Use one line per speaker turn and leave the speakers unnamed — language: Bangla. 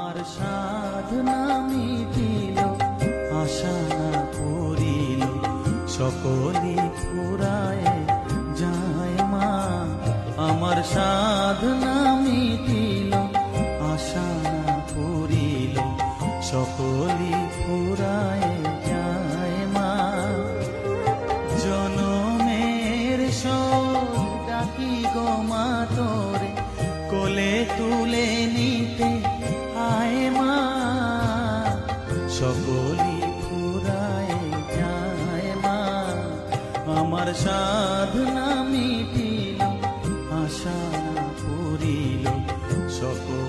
আমার সাধনা মিটিল, আশা না করিল, সকলি ফুরায় যায় মা। আমার সাধনা মিটিল, আশা না করিল, সকলি ফুরায় যায় মা। জনমের শোক ডাকি গো মা তোরে, কোলে তুলে নিতে আয় মা। সকলি ফুরায় যায় মা। আমার সাধনা মিটিল, আশা না করিল, সকল